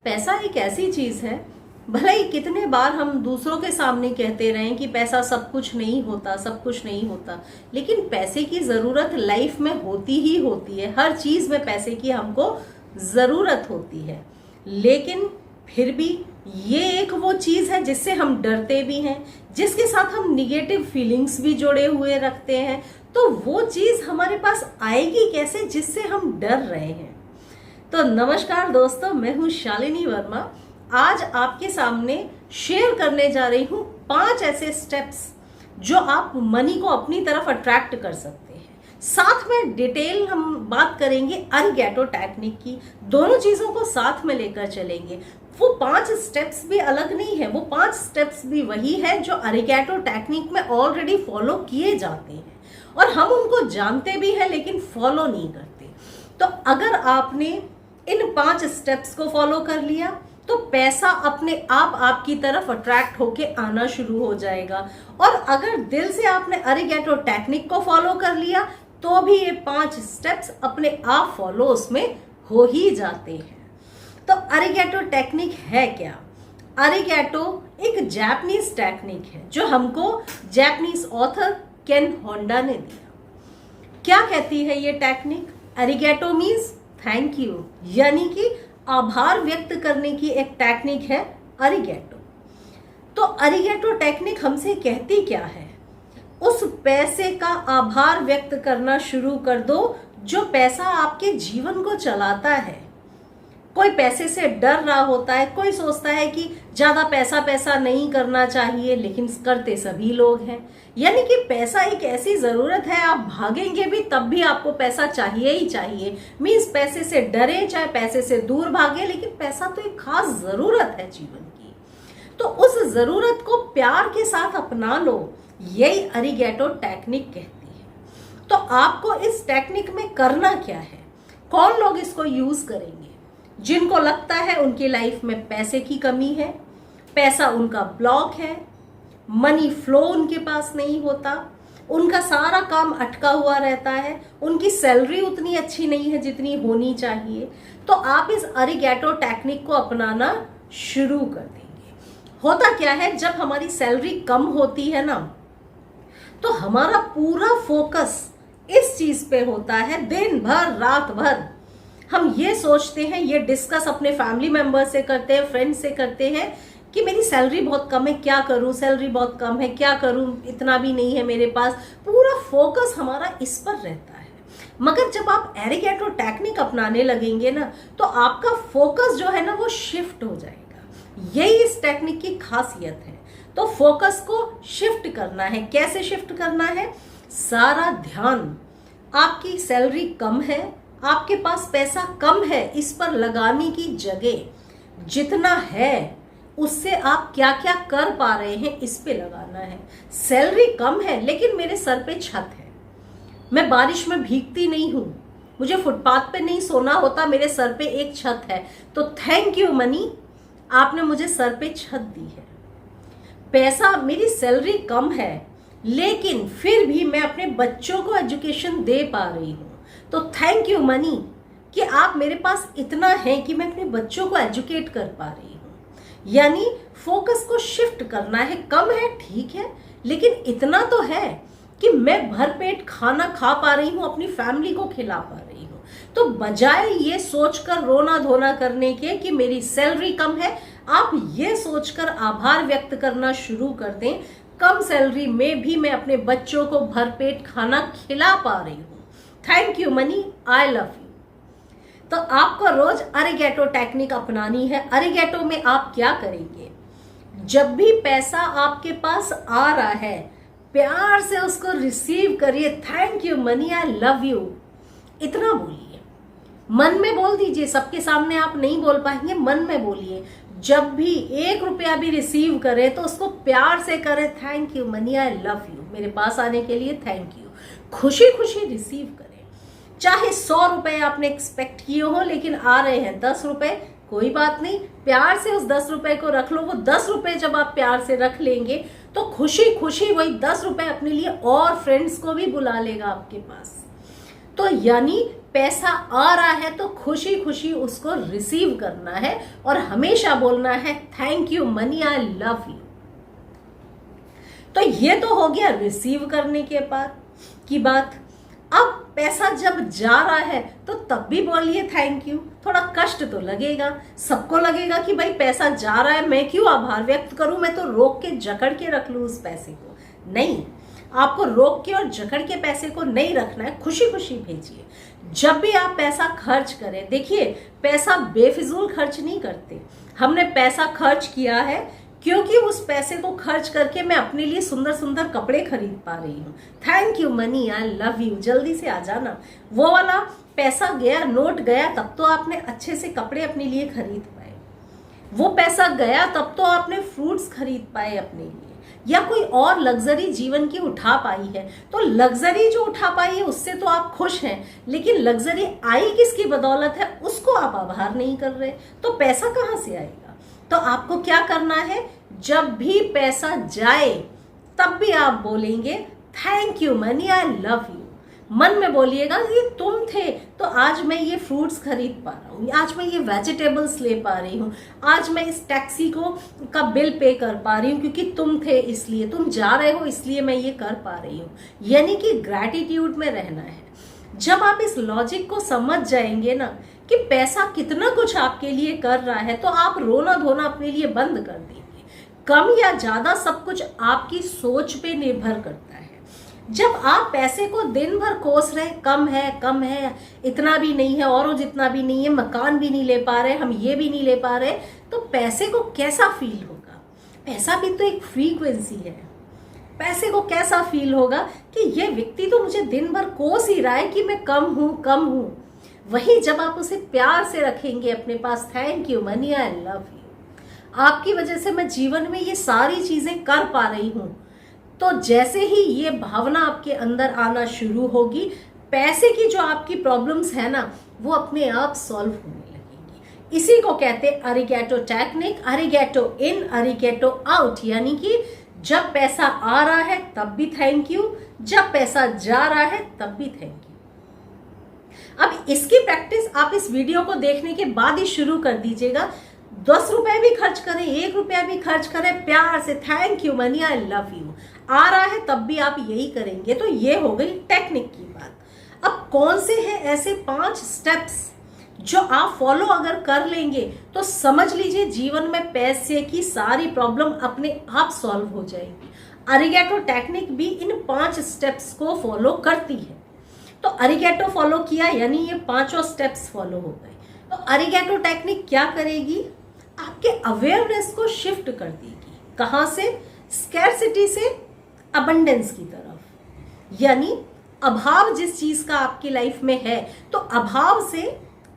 पैसा एक ऐसी चीज है, भले ही कितने बार हम दूसरों के सामने कहते रहें कि पैसा सब कुछ नहीं होता, सब कुछ नहीं होता, लेकिन पैसे की जरूरत लाइफ में होती ही होती है। हर चीज में पैसे की हमको जरूरत होती है, लेकिन फिर भी ये एक वो चीज है जिससे हम डरते भी हैं, जिसके साथ हम निगेटिव फीलिंग्स भी जुड़े हुए रखते हैं। तो वो चीज हमारे पास आएगी कैसे जिससे हम डर रहे हैं। तो नमस्कार दोस्तों, मैं हूं शालिनी वर्मा। आज आपके सामने शेयर करने जा रही हूं 5 ऐसे स्टेप्स जो आप मनी को अपनी तरफ अट्रैक्ट कर सकते हैं। साथ में डिटेल हम बात करेंगे अरिगैटो टेक्निक की। दोनों चीजों को साथ में लेकर चलेंगे। वो 5 स्टेप्स भी अलग नहीं है, वो 5 स्टेप्स भी वही है जो अरिगैटो टेक्निक में ऑलरेडी फॉलो किए जाते हैं और हम उनको जानते भी हैं लेकिन फॉलो नहीं करते। तो अगर आपने इन 5 स्टेप्स को फॉलो कर लिया तो पैसा अपने आप आपकी तरफ अट्रैक्ट होके आना शुरू हो जाएगा। और अगर दिल से आपने अरिगैटो टेक्निक को फॉलो कर लिया तो भी ये 5 स्टेप्स अपने आप फॉलो उसमें हो ही जाते हैं। तो अरिगैटो टेक्निक है क्या? अरिगैटो एक जापानीज टेक्निक है जो हमको जापानीज ऑथर केन होंडा ने दिया। क्या कहती है ये टेक्निक? अरिगैटो मीन्स थैंक यू, यानी कि आभार व्यक्त करने की एक टेक्निक है अरिगैटो। तो अरिगैटो टेक्निक हमसे कहती क्या है? उस पैसे का आभार व्यक्त करना शुरू कर दो जो पैसा आपके जीवन को चलाता है। कोई पैसे से डर रहा होता है, कोई सोचता है कि ज्यादा पैसा नहीं करना चाहिए, लेकिन करते सभी लोग हैं। यानी कि पैसा एक ऐसी जरूरत है, आप भागेंगे भी तब भी आपको पैसा चाहिए ही चाहिए। मीन्स पैसे से डरे चाहे पैसे से दूर भागे, लेकिन पैसा तो एक खास जरूरत है जीवन की। तो उस जरूरत को प्यार के साथ अपना लो, यही अरिगैटो टेक्निक कहती है। तो आपको इस टेक्निक में करना क्या है? कौन लोग इसको यूज करेंगे? जिनको लगता है उनकी लाइफ में पैसे की कमी है, पैसा उनका ब्लॉक है, मनी फ्लो उनके पास नहीं होता, उनका सारा काम अटका हुआ रहता है, उनकी सैलरी उतनी अच्छी नहीं है जितनी होनी चाहिए। तो आप इस अरिगैटो टेक्निक को अपनाना शुरू कर देंगे। होता क्या है, जब हमारी सैलरी कम होती है ना, तो हमारा पूरा फोकस इस चीज पे होता है। दिन भर रात भर हम ये सोचते हैं, ये डिस्कस अपने फैमिली मेंबर से करते हैं, फ्रेंड से करते हैं कि मेरी सैलरी बहुत कम है, क्या करूं, सैलरी बहुत कम है, क्या करूं, इतना भी नहीं है मेरे पास। पूरा फोकस हमारा इस पर रहता है। मगर जब आप अरिगैटो टेक्निक अपनाने लगेंगे ना, तो आपका फोकस जो है ना वो शिफ्ट हो जाएगा। यही इस टेक्निक की खासियत है। तो फोकस को शिफ्ट करना है। कैसे शिफ्ट करना है? सारा ध्यान आपकी सैलरी कम है, आपके पास पैसा कम है, इस पर लगाने की जगह जितना है उससे आप क्या क्या कर पा रहे हैं इस पे लगाना है। सैलरी कम है लेकिन मेरे सर पे छत है, मैं बारिश में भीगती नहीं हूं, मुझे फुटपाथ पे नहीं सोना होता, मेरे सर पे एक छत है। तो थैंक यू मनी, आपने मुझे सर पे छत दी है। पैसा, मेरी सैलरी कम है लेकिन फिर भी मैं अपने बच्चों को एजुकेशन दे पा रही हूं। तो थैंक यू मनी कि आप मेरे पास इतना है कि मैं अपने बच्चों को एजुकेट कर पा रही हूँ। यानी फोकस को शिफ्ट करना है। कम है ठीक है, लेकिन इतना तो है कि मैं भरपेट खाना खा पा रही हूँ, अपनी फैमिली को खिला पा रही हूँ। तो बजाय ये सोचकर रोना धोना करने के कि मेरी सैलरी कम है, आप ये सोचकर आभार व्यक्त करना शुरू कर दें, कम सैलरी में भी मैं अपने बच्चों को भरपेट खाना खिला पा रही हूँ। Thank you money, I love you. तो आपको रोज अरिगैटो टेक्निक अपनानी है। अरिगैटो में आप क्या करेंगे? जब भी पैसा आपके पास आ रहा है, प्यार से उसको रिसीव करिए। Thank you money, I love you, इतना बोलिए। मन में बोल दीजिए, सबके सामने आप नहीं बोल पाएंगे, मन में बोलिए। जब भी 1 रुपया भी रिसीव करें तो उसको प्यार से करें। Thank you money, I love you, मेरे पास आने के लिए थैंक यू। खुशी खुशी रिसीव करें। चाहे 100 रुपए आपने एक्सपेक्ट किए हो लेकिन आ रहे हैं 10 रुपए, कोई बात नहीं, प्यार से उस 10 रुपए को रख लो। वो 10 रुपए जब आप प्यार से रख लेंगे तो खुशी खुशी वही 10 रुपए अपने लिए और फ्रेंड्स को भी बुला लेगा आपके पास। तो यानी पैसा आ रहा है तो खुशी खुशी उसको रिसीव करना है और हमेशा बोलना है thank you money, I love you. तो ये तो हो गया रिसीव करने के बाद की बात। अब पैसा जब जा रहा है तो तब भी बोलिए थैंक यू। थोड़ा कष्ट तो लगेगा, सबको लगेगा कि भाई पैसा जा रहा है, मैं क्यों आभार व्यक्त करूं, मैं तो रोक के जकड़ के रख लूं उस पैसे को। नहीं, आपको रोक के और जकड़ के पैसे को नहीं रखना है, खुशी खुशी भेजिए। जब भी आप पैसा खर्च करें, देखिए पैसा बेफिजूल खर्च नहीं करते। हमने पैसा खर्च किया है क्योंकि उस पैसे को खर्च करके मैं अपने लिए सुंदर सुंदर कपड़े खरीद पा रही हूँ। Thank you money, I love you, जल्दी से आ जाना। वो वाला पैसा गया, नोट गया, तब तो आपने अच्छे से कपड़े अपने लिए खरीद पाए। वो पैसा गया तब तो आपने फ्रूट्स खरीद पाए अपने लिए, या कोई और लग्जरी जीवन की उठा पाई है। तो लग्जरी जो उठा पाई है उससे तो आप खुश हैं, लेकिन लग्जरी आई किसकी बदौलत है उसको आप आभार नहीं कर रहे, तो पैसा कहाँ से आएगा। तो आपको क्या करना है, जब भी पैसा जाए तब भी आप बोलेंगे thank you money, I love you. मन में बोलिएगा कि तुम थे तो आज मैं ये फ्रूट्स खरीद पा रहा हूँ, आज मैं ये वेजिटेबल्स ले पा रही हूँ, आज मैं इस टैक्सी का बिल पे कर पा रही हूँ, क्योंकि तुम थे इसलिए, तुम जा रहे हो इसलिए मैं ये कर पा रही हूँ। यानी कि ग्रैटिट्यूड में रहना है। जब आप इस लॉजिक को समझ जाएंगे ना कि पैसा कितना कुछ आपके लिए कर रहा है, तो आप रोना धोना अपने लिए बंद कर देंगे। कम या ज्यादा सब कुछ आपकी सोच पे निर्भर करता है। जब आप पैसे को दिन भर कोस रहे कम है, इतना भी नहीं है, और जितना भी नहीं है, मकान भी नहीं ले पा रहे, हम ये भी नहीं ले पा रहे, तो पैसे को कैसा फील होगा। पैसा भी तो एक फ्रीक्वेंसी है। पैसे को कैसा फील होगा कि ये व्यक्ति तो मुझे दिन भर कोस ही रहा है कि मैं कम हूं। वही जब आप उसे प्यार से रखेंगे अपने पास, thank you money, I love you, आपकी वजह से मैं जीवन में ये सारी चीजें कर पा रही हूं, तो जैसे ही ये भावना आपके अंदर आना शुरू होगी, पैसे की जो आपकी प्रॉब्लम्स है ना वो अपने आप सॉल्व होने लगेंगी। इसी को कहते हैं अरिगैटो टेक्निक, अरिगैटो इन अरिगैटो आउट। यानी कि जब पैसा आ रहा है तब भी थैंक यू, जब पैसा जा रहा है तब भी थैंक यू। अब इसकी प्रैक्टिस आप इस वीडियो को देखने के बाद ही शुरू कर दीजिएगा। 10 रुपए भी खर्च करें, 1 रुपया भी खर्च करें, प्यार से thank you money, I love you आ रहा है तब भी आप यही करेंगे। तो ये हो गई टेक्निक की बात। अब कौन से हैं ऐसे 5 स्टेप्स जो आप फॉलो अगर कर लेंगे तो समझ लीजिए जीवन में पैसे की सारी प्रॉब्लम अपने आप सॉल्व हो जाएगी। अरिगैटो टेक्निक भी इन 5 स्टेप्स को फॉलो करती है। तो अरिगैटो फॉलो किया यानी ये 5 स्टेप्स फॉलो हो गए। तो अरिगैटो टेक्निक क्या करेगी, आपके अवेयरनेस को शिफ्ट कर देगी। कहां से, स्कैर्सिटी से अबंडेंस की तरफ। यानी अभाव जिस चीज का आपकी लाइफ में है तो अभाव से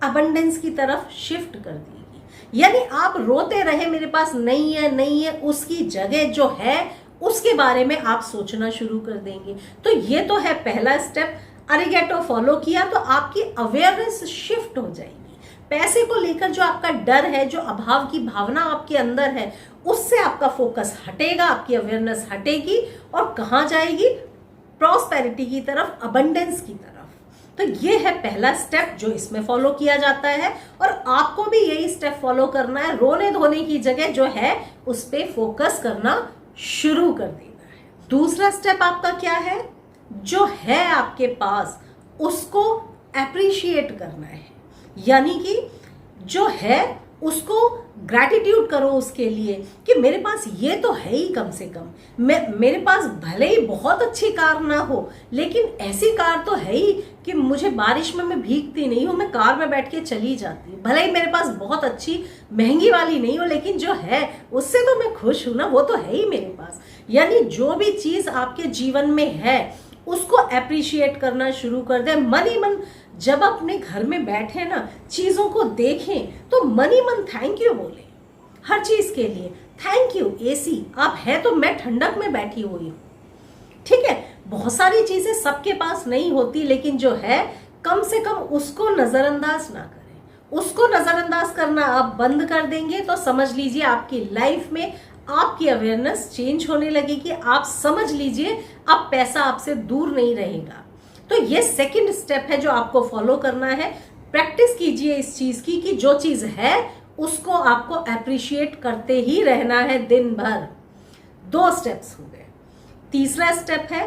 अबंडेंस की तरफ शिफ्ट कर देगी। यानी आप रोते रहे मेरे पास नहीं है, उसकी जगह जो है उसके बारे में आप सोचना शुरू कर देंगे। तो ये तो है पहला स्टेप। अरिगैटो फॉलो किया तो आपकी अवेयरनेस शिफ्ट हो जाएगी। पैसे को लेकर जो आपका डर है, जो अभाव की भावना आपके अंदर है, उससे आपका फोकस हटेगा, आपकी अवेयरनेस हटेगी और कहां जाएगी, प्रॉस्पेरिटी की तरफ, अबंडेंस की तरफ। तो ये है पहला स्टेप जो इसमें फॉलो किया जाता है और आपको भी यही स्टेप फॉलो करना है। रोने धोने की जगह जो है उस पर फोकस करना शुरू कर देना है। दूसरा स्टेप आपका क्या है, जो है आपके पास उसको एप्रिशिएट करना है। यानी कि जो है उसको ग्रैटिट्यूड करो उसके लिए कि मेरे पास ये तो है ही, कम से कम मेरे पास भले ही बहुत अच्छी कार ना हो लेकिन ऐसी कार तो है ही कि मुझे बारिश में मैं भीगती नहीं हूँ, मैं कार में बैठ के चली जाती हूँ। भले ही मेरे पास बहुत अच्छी महंगी वाली नहीं हो लेकिन जो है उससे तो मैं खुश हूँ ना, वो तो है ही मेरे पास। यानी जो भी चीज आपके जीवन में है उसको एप्रिशिएट करना शुरू कर दे। मन ही मन जब अपने घर में बैठे ना, चीजों को देखें तो मन ही मन थैंक यू बोले हर चीज के लिए। थैंक यू एसी, आप है तो मैं ठंडक में बैठी हुई हूँ। ठीक है, बहुत सारी चीजें सबके पास नहीं होती लेकिन जो है कम से कम उसको नजरअंदाज ना करें। उसको नजरअंदाज करना आप बंद कर देंगे तो समझ लीजिए आपकी लाइफ में आपकी अवेयरनेस चेंज होने लगेगी। आप समझ लीजिए अब पैसा आपसे दूर नहीं रहेगा। तो ये सेकंड स्टेप है जो आपको फॉलो करना है। प्रैक्टिस कीजिए इस चीज की कि जो चीज है उसको आपको अप्रिशिएट करते ही रहना है दिन भर। 2 स्टेप्स हो गए। तीसरा स्टेप है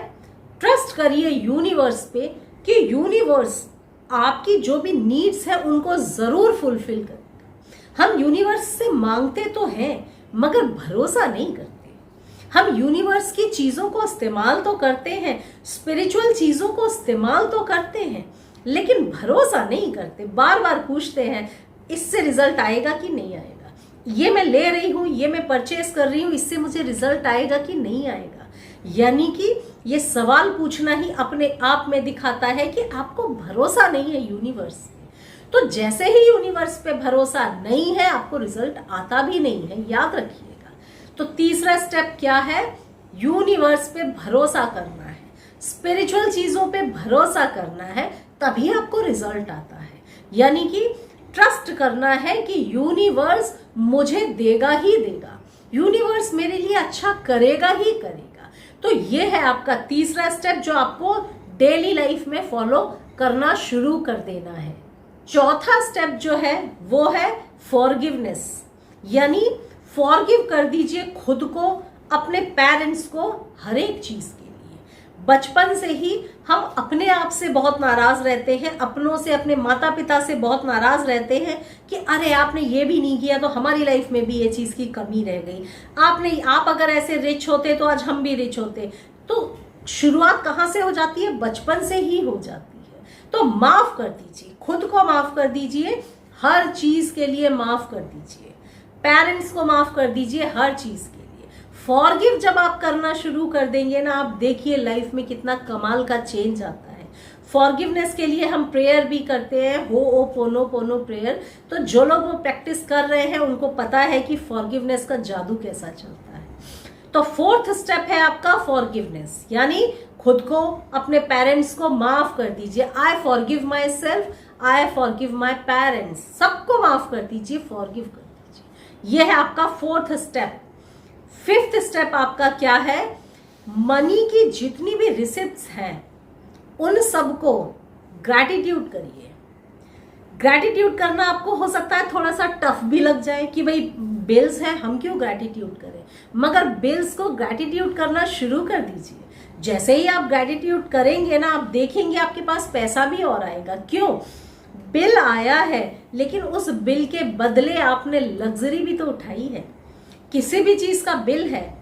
ट्रस्ट करिए यूनिवर्स पे कि यूनिवर्स आपकी जो भी नीड्स है उनको जरूर फुलफिल करेगा। हम यूनिवर्स से मांगते तो हैं मगर भरोसा नहीं करते। हम यूनिवर्स की चीजों को इस्तेमाल तो करते हैं, स्पिरिचुअल चीजों को इस्तेमाल तो करते हैं, लेकिन भरोसा नहीं करते। बार बार पूछते हैं इससे रिजल्ट आएगा कि नहीं आएगा, ये मैं ले रही हूं, ये मैं परचेस कर रही हूं, इससे मुझे रिजल्ट आएगा कि नहीं आएगा। यानी कि ये सवाल पूछना ही अपने आप में दिखाता है कि आपको भरोसा नहीं है यूनिवर्स पे। तो जैसे ही यूनिवर्स पे भरोसा नहीं है आपको रिजल्ट आता भी नहीं है, याद रखिएगा। तो तीसरा स्टेप क्या है? यूनिवर्स पे भरोसा करना है, स्पिरिचुअल चीजों पे भरोसा करना है, तभी आपको रिजल्ट आता है। यानी कि ट्रस्ट करना है कि यूनिवर्स मुझे देगा ही देगा, यूनिवर्स मेरे लिए अच्छा करेगा ही करेगा। तो ये है आपका तीसरा स्टेप जो आपको डेली लाइफ में फॉलो करना शुरू कर देना है। चौथा स्टेप जो है वो है फॉरगिवनेस, यानी फॉरगिव कर दीजिए खुद को, अपने पेरेंट्स को, हर एक चीज के लिए। बचपन से ही हम अपने आप से बहुत नाराज रहते हैं, अपनों से, अपने माता पिता से बहुत नाराज रहते हैं कि अरे आपने ये भी नहीं किया तो हमारी लाइफ में भी ये चीज की कमी रह गई, आप अगर ऐसे रिच होते तो आज हम भी रिच होते। तो शुरुआत कहाँ से हो जाती है? बचपन से ही हो जाती है। तो माफ कर दीजिए, खुद को माफ कर दीजिए, हर चीज के लिए माफ कर दीजिए, पेरेंट्स को माफ कर दीजिए, हर चीज के लिए। फॉरगिव जब आप करना शुरू कर देंगे ना, आप देखिए लाइफ में कितना कमाल का चेंज आता है। फॉरगिवनेस के लिए हम प्रेयर भी करते हैं, होओपोनोपोनो प्रेयर। तो जो लोग वो प्रैक्टिस कर रहे हैं उनको पता है कि फॉरगिवनेस का जादू कैसा चलता है। तो 4th स्टेप है आपका फॉरगिवनेस, यानी खुद को, अपने पेरेंट्स को माफ कर दीजिए। I forgive my self, I forgive my parents, सबको माफ कर दीजिए, फॉरगिव कर दीजिए। यह है आपका 4th स्टेप। 5th स्टेप आपका क्या है? मनी की जितनी भी रिसिप्ट्स हैं उन सबको ग्रैटिट्यूड करिए। ग्रैटिट्यूड करना आपको हो सकता है थोड़ा सा टफ भी लग जाए कि भाई बिल्स है, हम क्यों ग्रैटिट्यूड करें, मगर बिल्स को ग्रैटिट्यूड करना शुरू कर दीजिए। जैसे ही आप ग्रैटिट्यूड करेंगे ना, आप देखेंगे आपके पास पैसा भी और आएगा। क्यों? बिल आया है, लेकिन उस बिल के बदले आपने लग्जरी भी तो उठाई है। किसी भी चीज का बिल है,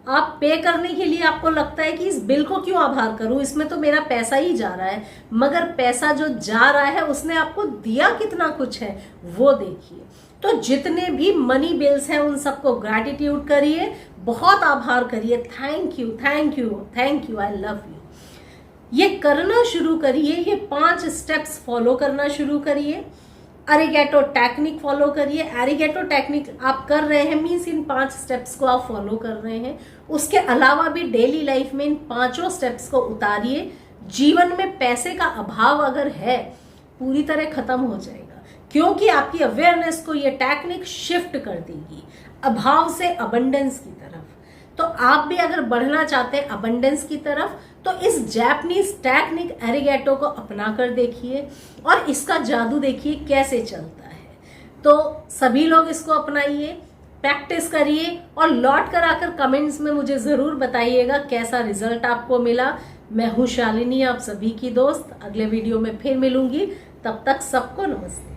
आप पे करने के लिए आपको लगता है कि इस बिल को क्यों आभार करूं, इसमें तो मेरा पैसा ही जा रहा है, मगर पैसा जो जा रहा है उसने आपको दिया कितना कुछ है वो देखिए। तो जितने भी मनी बिल्स हैं उन सबको ग्रैटिट्यूड करिए, बहुत आभार करिए, thank you thank you thank you, I love you. ये करना शुरू करिए, ये 5 स्टेप्स फॉलो करना शुरू करिए। एरिगेटो टेक्निक फॉलो करिए। एरिगेटो टेक्निक आप कर रहे हैं मीन्स इन 5 स्टेप्स को आप फॉलो कर रहे हैं। उसके अलावा भी डेली लाइफ में इन 5 स्टेप्स को उतारिए। जीवन में पैसे का अभाव अगर है पूरी तरह खत्म हो जाएगा, क्योंकि आपकी अवेयरनेस को ये टेक्निक शिफ्ट कर देगी अभाव से अबंडेंस की तरफ। तो आप भी अगर बढ़ना चाहते हैं अबंडेंस की तरफ, तो इस जैपनीज टेक्निक एरिगेटो को अपना कर देखिए और इसका जादू देखिए कैसे चलता है। तो सभी लोग इसको अपनाइए, प्रैक्टिस करिए और लौट कर आकर कमेंट्स में मुझे जरूर बताइएगा कैसा रिजल्ट आपको मिला। मैं हूँ शालिनी, आप सभी की दोस्त। अगले वीडियो में फिर मिलूंगी, तब तक सबको नमस्ते।